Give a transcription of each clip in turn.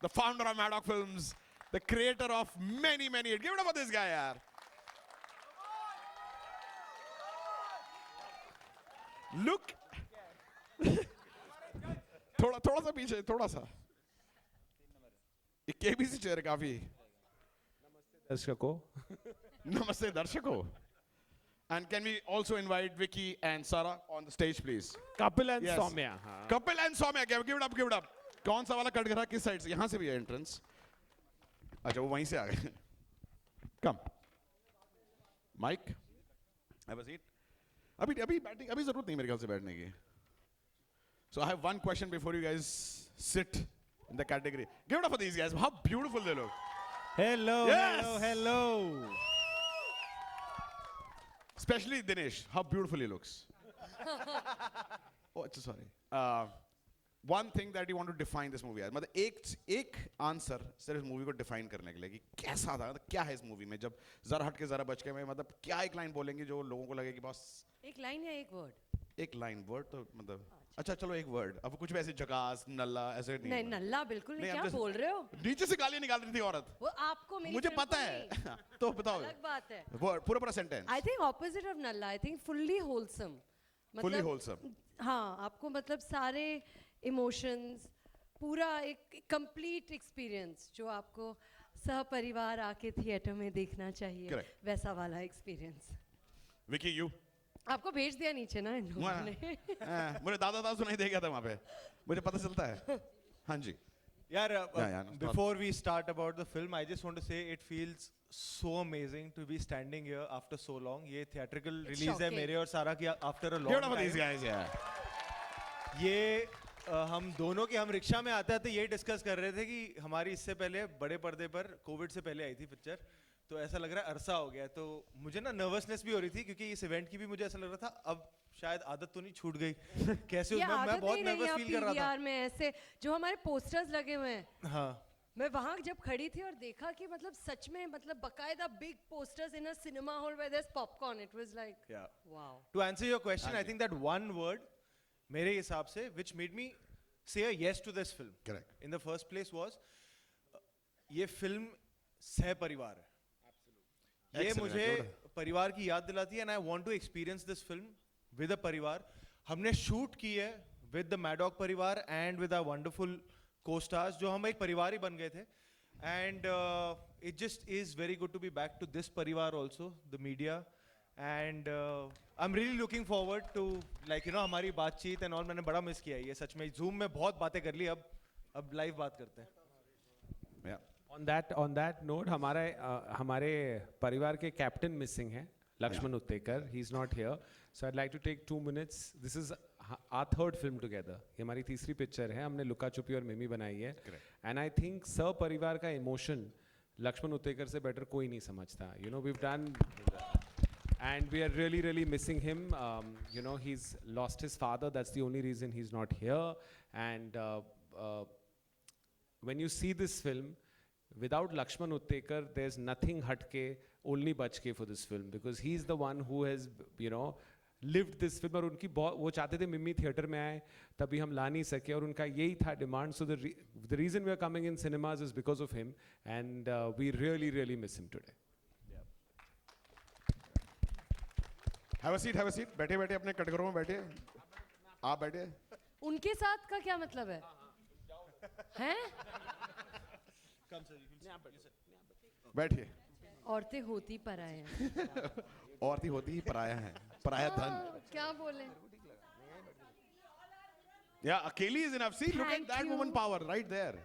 the founder of Maddox Films, the creator of many hits. Give it up for this guy, yaar. Look. थोड़ा सा पीछे, थोड़ा सा. ये केबीसी चेयर है काफी. दर्शकों. Namaste, darshako. And can we also invite Vicky and Sarah on the stage, please? Kapil and Yes. Soumya. Kapil and Soumya, give it up, give it up. कौन सा वाला कट रहा किस साइड से? यहाँ से भी है एंट्रेंस. अच्छा वो वहीं से आ गए. Come. Mike. Have a seat. अभी बैठने अभी जरूरत नहीं मेरे ख्याल से बैठने की. So I have one question before you guys sit in the category. Give it up for these guys. How beautiful they look. Hello, Yes. hello. Especially Dinesh. How beautiful he looks. Oh, sorry. One thing that you want to define this movie as. मतलब एक answer सिर्फ इस movie को define करने के लिए कि कैसा था, मतलब क्या है इस मूवी में, जब जरा हट के जरा बच के में, मतलब क्या एक लाइन बोलेंगे जो लोगों को लगे कि बस एक लाइन या एक वर्ड? एक लाइन वर्ड तो मतलब अच्छा चलो एक वर्ड. अब कुछ वैसे जकास नल्ला ऐसे नहीं. नहीं नल्ला बिल्कुल नहीं. क्या बोल रहे हो? नीचे से गालियां निकाल रही थी औरत. वो आपको मेरी मुझे फिल्म पता को है. नहीं। तो बताओ. अलग बात है. वर्ड पूरा sentence. I think opposite of नल्ला. I think fully wholesome. Fully wholesome. हाँ, आपको मतलब सारे इमोशंस, पूरा एक कंप्लीट एक्सपीरियंस जो आपको सहपरिवार आके थिएटर में देखना चाहिए. Correct. वैसा वाला एक्सपीरियंस. विकी यू. आपको भेज दिया नीचे ना इन लोगों ने. मुझे दादा सुनाई दे गया था वहाँ पे. मुझे पता चलता है. हाँ जी. Yeah, before we start about the film, I just want to say it feels so amazing to be standing here after so long. ये theatrical It's release है shocking. मेरे और सारा की after a long Give it up for these time. guys, yeah. ये हम दोनों के हम रिक्शा में आते आते ये डिस्कस कर रहे थे कि हमारी इससे पहले बड़े पर्दे पर कोविड से पहले आई थी पिक्चर. तो ऐसा लग रहा है अरसा हो गया. तो मुझे ना नर्वसनेस भी हो रही थी क्योंकि इस इवेंट की भी मुझे ऐसा लग रहा था अब शायद आदत तो नहीं छूट गई. कैसे ये मैं आदत बहुत नहीं रही नर्वस है फील कर रहा PVR में ऐसे जो हमारे पोस्टर्स लगे हुए हैं. था. हाँ. मैं वहां जब खड़ी थी और देखा कि मतलब सच में मतलब बकायदा big posters in a cinema hall where there is popcorn. It was like Yeah. Wow. To answer your question, I think that one word, मेरे हिसाब से, which made me say a yes to this film. Correct. In the first place was, ये film सह परिवार है. ये Excellent, मुझे good. परिवार की याद दिलाती है and I want to experience this film with a परिवार. हमने शूट की है with the Maddox परिवार and with our wonderful co-stars जो हम एक परिवार ही बन गए थे. And it just is very good to be back to this परिवार also, the media. And I'm really looking forward to like you know हमारी बातचीत and all. मैंने बड़ा मिस किया है ये सच में. Zoom में बहुत बातें कर ली. अब लाइव बात करते हैं. Yeah. On that note, हमारे परिवार के कैप्टन मिसिंग है, Lakshman Uttekar. He is not here, so I'd like to take 2 minutes. This is our third film together. ये हमारी तीसरी पिक्चर है. हमने लुका छुपी और मिमी बनाई है. And I think परिवार का इमोशन लक्ष्मण उत्तेकर से बेटर कोई नहीं समझता. You know, we've done. And we are really missing him. You know, he's lost his father. That's the only reason he's not here. And when you see this film, without Lakshman Uttekar, there's nothing hatke, only bachke for this film. Because he's the one who has, you know, lived this film. और उनकी वो चाहते थे मिमी theatre में आए, तभी हम ला नहीं सके, और उनका यही था demand. So the reason we are coming in cinemas is because of him. And we really miss him today. Have a seat. बैठे अपने कटघरों में बैठे. आप बैठे. उनके साथ का क्या मतलब है? हैं? बैठिए. औरतें होती पराया हैं. औरतें होती ही पराया हैं. पराया धन. क्या बोले? Yeah, अकेली is enough. See, look at Thank that you. woman power right there.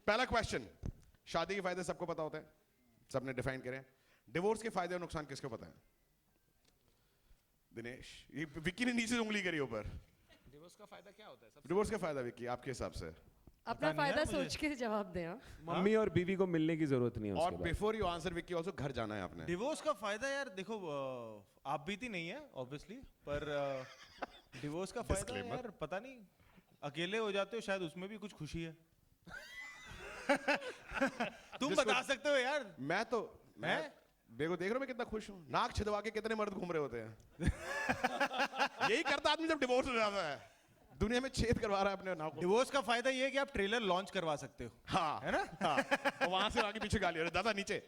पहला क्वेश्चन. शादी के फायदे सबको पता होते हैं. सबने डिफाइन करे. डिवोर्स के फायदे और नुकसान किसको पता है? दिनेश. ये विक्की ने नीचे से उंगली करी ऊपर. डिवोर्स का फायदा क्या होता है? डिवोर्स का फायदा विक्की आपके हिसाब से? अपना फायदा सोच के जवाब दें. हाँ? मम्मी और बीवी को मिलने की जरूरत नहीं है और उसके बाद. Before you answer Vicky also घर जाना है आपने. डिवोर्स का फायदा यार देखो आप बीती नहीं है ऑब्वियसली, पर डिवोर्स का फायदा Disclaimer. यार पता नहीं, अकेले हो जाते हो शायद उसमें भी कुछ खुशी है. तुम बता सकते हो यार. मैं देखो देख रहे हो मैं कितना खुश हूँ. नाक छिदवा के कितने मर्द घूम रहे होते हैं. यही करता आदमी जब डिवोर्स हो जाता है. दुनिया में छेद करवा रहा है अपने नाव को। डिवोर्स का फायदा ये है कि आप ट्रेलर लॉन्च करवा सकते हो, हाँ है ना? हाँ, और वहां से आगे पीछे गाली, अरे दादा नीचे।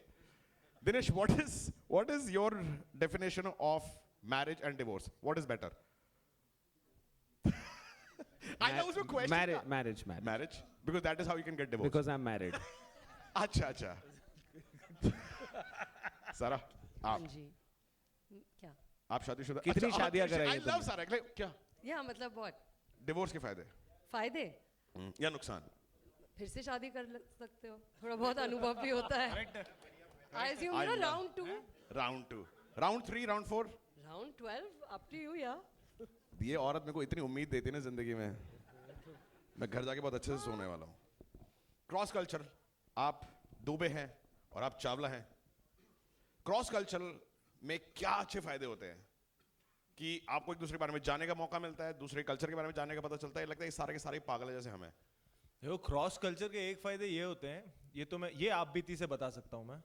Dinesh, what is your definition of marriage and divorce? What is better? I know उसमें question था। Marriage. Marriage, because that is how you can get divorced. Because I'm married. अच्छा। सारा, हाँ आप जी क्या आप शादीशुदा? कितनी अच्छा, शादियां I कराई love सारा। क्या? या मतलब बहुत डिवोर्स के फायदे फायदे या नुकसान? फिर से शादी सकते हो, थोड़ा बहुत अनुभव भी होता है। I assume I you know love- round 2 round 2, round 3, round 4। Round 12 up to you या ये औरत मेरे को इतनी उम्मीद देती है ना जिंदगी में, मैं घर जाके बहुत अच्छे से सोने वाला हूँ। क्रॉस कल्चर, आप दुबे हैं और आप चावला हैं। क्रॉस कल्चर में क्या अच्छे फायदे होते हैं कि आपको एक दूसरे के बारे में जानने का मौका मिलता है, दूसरे कल्चर के बारे में जानने का पता चलता है। लगता है ये सारे के सारे पागल है जैसे हमें। देखो, क्रॉस कल्चर के एक फायदे ये होते हैं, ये आप बीती से बता सकता हूँ मैं।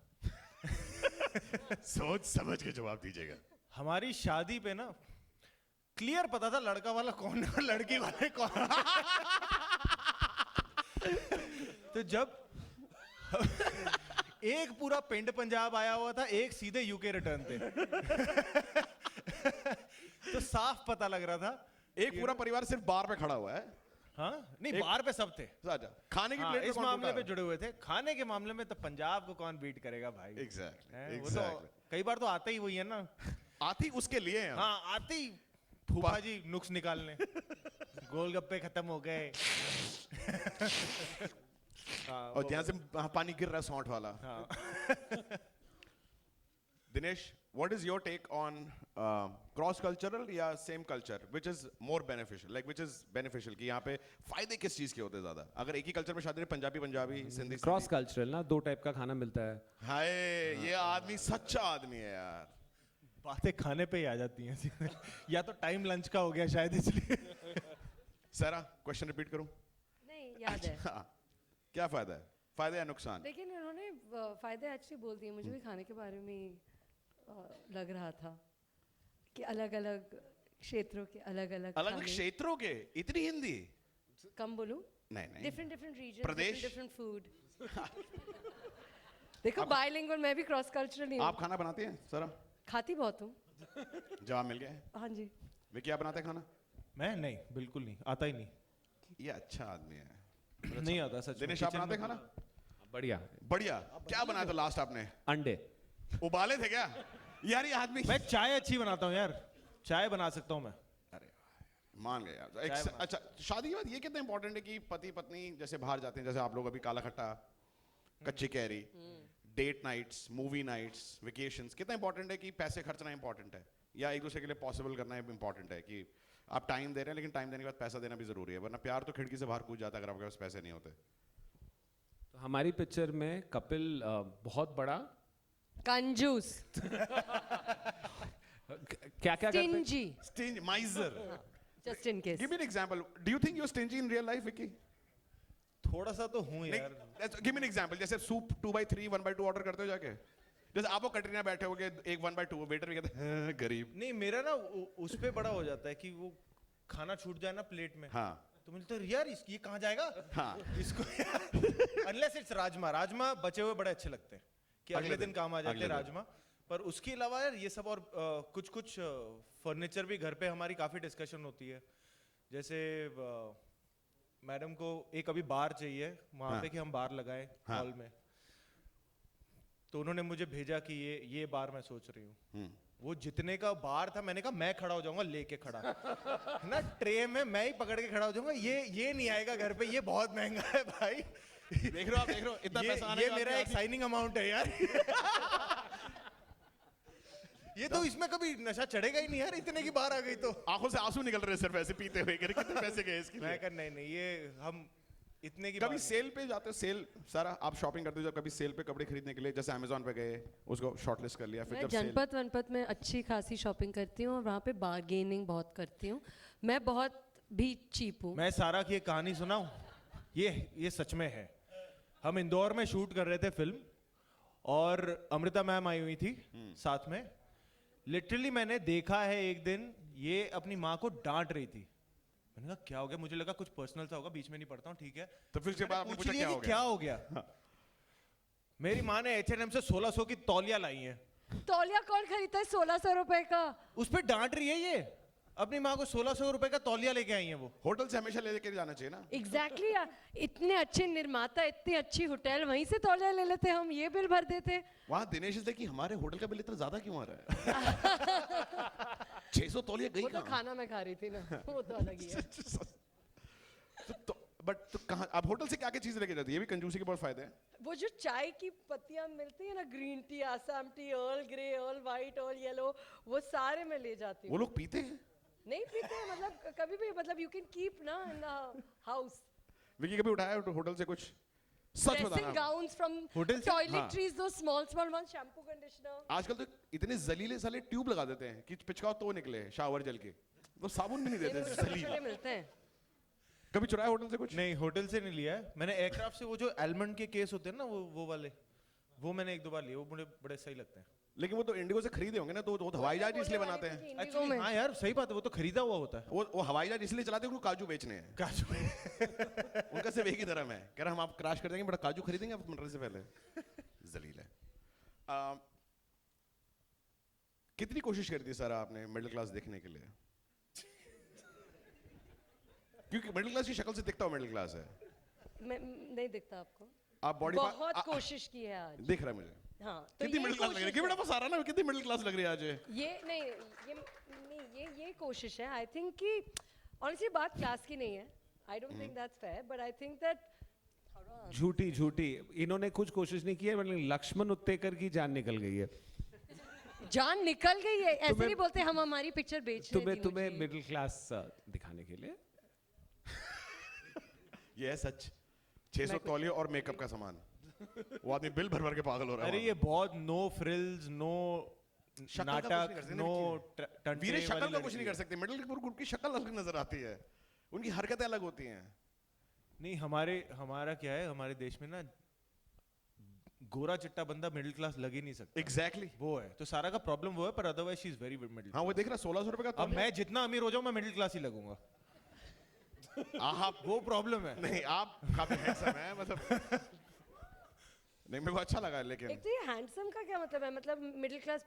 सोच समझ के जवाब दीजिएगा। हमारी शादी पे ना क्लियर पता था लड़का वाला कौन है और लड़की वाले कौन। तो जब एक पूरा पिंड पंजाब आया हुआ था, एक सीधे यूके रिटर्न थे। तो साफ पता लग रहा था। एक पूरा परिवार सिर्फ बार पे खड़ा हुआ है। हाँ, नहीं बाहर पे सब थे। अच्छा, खाने की हाँ, प्लेट इस मामले पे जुड़े हुए थे। खाने के मामले में तो पंजाब को कौन बीट करेगा भाई? एग्जैक्टली, वो तो कई बार तो आते ही वही है ना। आती उसके लिए हैं हम। हाँ, आते ही फूफा जी नुक्स निकालने, गोलगप्पे खत्म हो गए। हाँ, और जहाँ से पानी गिर रहा है सौंठ वाला। हाँ। Dinesh, what is your take on cross cultural या same culture which is more beneficial, like which is beneficial कि यहाँ पे फायदे किस चीज के होते हैं ज्यादा? अगर एक ही कल्चर में शादी है, पंजाबी सिंधी क्रॉस कल्चरल ना, 2 टाइप का खाना मिलता है। हाय, ये आदमी सच्चा आदमी है यार। बातें खाने पे ही आ जाती हैं सीधे। या तो टाइम लंच का हो गया शायद इसलिए। सारा क्वेश्चन रिपीट करूं? नहीं याद है। हाँ, क्या फायदा है? फायदा या नुकसान? लेकिन उन्होंने फायदे एक्चुअली बोल दिए। मुझे भी खाने के बारे में ही, लग रहा था कि अलग अलग क्षेत्रों के अलग अलग अलग क्षेत्रों के इतनी हिंदी कम बोलूं? नहीं डिफरेंट रीजन, प्रदेश? Different food. देखो बाइलिंगुअल, मैं भी क्रॉस कल्चरल ही हूँ। आप खाना बनाती हैं सारा? खाती बहुत हूँ। जवाब मिल गया है। हाँ जी। वे क्या बनाते हैं खाना? मैं नहीं, बिल्कुल नहीं, आता ही नहीं। ये अच्छा आदमी है। नहीं आता सच में। दिनेश, आप किचन बनाते में- हैं खाना? बढ़िया। बढ़िया। क्या बनाया था लास्ट आपने? अंडे। उबाले थे क्या? यार ये आदमी, मैं चाय अच्छी बनाता हूँ यार, चाय बना सकता हूँ मैं। अरे मान गए यार। अच्छा, शादी के बाद ये कितना इंपॉर्टेंट है कि पति पत्नी जैसे बाहर जाते हैं, जैसे आप लोग अभी काला खट्टा, कच्ची कैरी, date nights, movie nights, vacations, कितना इंपॉर्टेंट है कि पैसे खर्चना इंपॉर्टेंट है या एक दूसरे के लिए पॉसिबल करना इंपॉर्टेंट है कि आप टाइम दे रहे हैं, लेकिन टाइम देने के बाद पैसा देना भी जरूरी है, वरना प्यार तो खिड़की से बाहर कूद जाता है अगर आपके पास पैसे नहीं होते। तो हमारी पिक्चर में कपिल बहुत बड़ा कंजूस, क्या करते हैं? Stingy, Stingy, miser. Just in case. Give me an example. Do you think you're stingy in real life, Vicky? थोड़ा सा तो हूँ यार। नहीं, give me an example. जैसे सूप 2/3, 1/2 ऑर्डर करते हो जाके? जैसे आप वो कटरीना बैठे होगे, एक 1/2, वेटर भी कहते हैं गरीब। नहीं, मेरा ना उस पे बड़ा हो जाता है कि वो खाना छूट जाए ना प्लेट में। हाँ तो मुझे तो यार ये कहाँ जाएगा? हाँ। इसको अनलेस इट्स राजमा बचे हुए बड़े अच्छे लगते हैं कि अगले दिन काम आ जाते हैं राजमा। पर उसके अलावा यार ये सब और कुछ फर्नीचर भी घर पे हमारी काफी डिस्कशन होती है। जैसे मैडम को एक अभी बार चाहिए वहां हाँ। पे कि हम बार लगाएं हाँ। हॉल में, तो उन्होंने मुझे भेजा कि ये बार मैं सोच रही हूँ। वो जितने का बार था, मैंने कहा मैं खड़ा हो जाऊंगा लेके खड़ा ना, ट्रे में मैं ही पकड़ के खड़ा हो जाऊंगा। ये नहीं आएगा घर पे, ये बहुत महंगा है भाई। देख रहे हो आप, देख रहे हो इतना पैसा आने ये का मेरा एक साइनिंग अमाउंट है यार। ये तो इसमें कभी नशा चढ़ेगा ही नहीं यार, इतने की बार आ गई तो। आंखों से आंसू निकल रहे सिर्फ ऐसे पीते हुए, कितने पैसे गए इसके मैं लिए? कर नहीं ये हम इतने की कभी बार- सेल पे जाते हो? सेल सारा आप शॉपिंग करते हो जब कभी सेल पे कपड़े खरीदने के लिए, जैसे अमेज़न पे गए, उसको शॉर्टलिस्ट कर लिया, फिर मैं जब सेल जनपद वनपद में अच्छी खासी शॉपिंग करती हूँ और वहाँ पे बार्गेनिंग बहुत करती हूँ। मैं बहुत भी चीप हूँ। मैं सारा की एक कहानी सुनाऊं? ये सच में है। हम इंदौर में शूट कर रहे थे फिल्म और अमृता मैम आई हुई थी साथ में। लिटरली मैंने देखा है एक दिन ये अपनी माँ को डांट रही थी मैंने कहा क्या हो गया, मुझे लगा कुछ पर्सनल सा होगा, बीच में नहीं पढ़ता हूँ, ठीक है। तो फिर उसके बाद आपने पूछ पूछा लिया क्या कि हो क्या गया? हो गया। मेरी माँ ने H&M से 1600 की तौलिया लाई है, तौलिया कौन खरीदता है 1600 रुपए का? उस पे डांट रही है ये, अपनी माँ को 1600 रुपए का तौलिया लेके आई है वो। होटल से हमेशा लेके जाना चाहिए ना। एग्जैक्टली इतने अच्छे निर्माता, इतनी अच्छी होटल, वहीं से तौलिया ले लेते हम, ये बिल भर देते। वहाँ दिनेश से कि हमारे होटल का बिल इतना ज्यादा क्यों आ रहा है? 600 तौलिया गई वो तो कहाँ? खाना मैं खा रही थी ना, वो तो अलग ही है। बट तो कहाँ आप होटल से क्या क्या चीज लेके जाती है? ये भी कंजूसी के बहुत फायदे हैं। वो जो चाय की पत्तियां मिलती है ना, green tea, Assam T, earl grey, earl white, earl yellow, वो सारे मैं ले जाती वो हूँ। लोग पीते हैं? नहीं पीते हैं, मतलब कभी भी, मतलब यू कैन कीप ना इन द हाउस। विकी कभी उठाया होटल से कुछ? सच ड्रेसिंग बताना। गाउन्स फ्रॉम होटल से? टॉयलेटरीज, दो small small one, shampoo, conditioner. आजकल तो इतने जलीले साले ट्यूब लगा देते हैं कि पिचकाओ तो निकले शावर जल के, तो साबुन भी नहीं देते छोटे जलील। मिलते हैं। कभी चुराया होटल से कुछ? नहीं, होटल से नहीं लिया है मैंने। एयरक्राफ्ट से वो जो एलमंड के केस होते हैं ना, वो वाले, वो मैंने एक दो बार लिए, वो मुझे बड़े सही लगते हैं। लेकिन वो तो इंडिगो से खरीदे होंगे ना, तो वो तो हवाई जहाज इसलिए बनाते हैं। इंडिगो एक्चुअली में हाँ यार, सही बात है, वो तो खरीदा हुआ होता है। वो हवाई जहाज इसलिए चलाते हैं उनको काजू बेचने हैं। काजू में। उनका सिर्फ एक ही धर्म है, कह रहा हम आप क्रैश कर देंगे बड़ा काजू खरीदेंगे आप मरने से पहले। जलील है। कितनी कोशिश करती है सर आपने मिडिल क्लास देखने के लिए? क्योंकि मिडिल क्लास की शक्ल से दिखता हो मिडिल क्लास है। मैं नहीं दिखता आपको? आप बॉडी बहुत कोशिश की है आज। दिख रहा है मुझे। हाँ, तो कितनी ये मिडिल क्लास लग रही है? कोशिश गिव इट अप सारा ना, कितनी मिडिल क्लास लग रही है आज ये? ये नहीं, ये कोशिश है। आई थिंक कि ऑनेस्टली बात क्लास की नहीं है। I don't think that's fair, but I think that झूठी इन्होंने कुछ कोशिश नहीं की है, मतलब लक्ष्मण उत्तेकर की जान निकल गई है। जान निकल गई है, ऐसे नहीं बोलते हम हमारी पिक्चर बेच रहे हैं। तुम्हें मिडिल क्लास दिखाने के लिए। ये है सच। 600 तौलिए और मेकअप का सामान, वो आदमी बिल भर भर के पागल हो रहा है। अरे ये बहुत नो फ्रिल्स, नो नाटक, नो वीरे शक्ल का कुछ नहीं कर सकते। मिडिल ग्रुप की शक्ल अलग नजर आती है, उनकी हरकतें अलग होती हैं। नहीं, हमारा क्या है, हमारे देश में ना गोरा चिट्टा बंदा मिडिल क्लास लग ही नहीं सकता। एग्जैक्टली वो है, तो सारा का प्रॉब्लम वो है, पर otherwise she is very middle. हाँ, वो देख रहा 1600 रुपए का। अब मैं जितना अमीर हो जाऊं, मैं मिडिल क्लास ही लगूंगा। आप वो प्रॉब्लम है। नहीं, आप काफी हैंडसम हैं, मतलब नहीं मेरे को अच्छा लगा। लेकिन एक तो ये हैंडसम का क्या मतलब है? मतलब मिडिल क्लास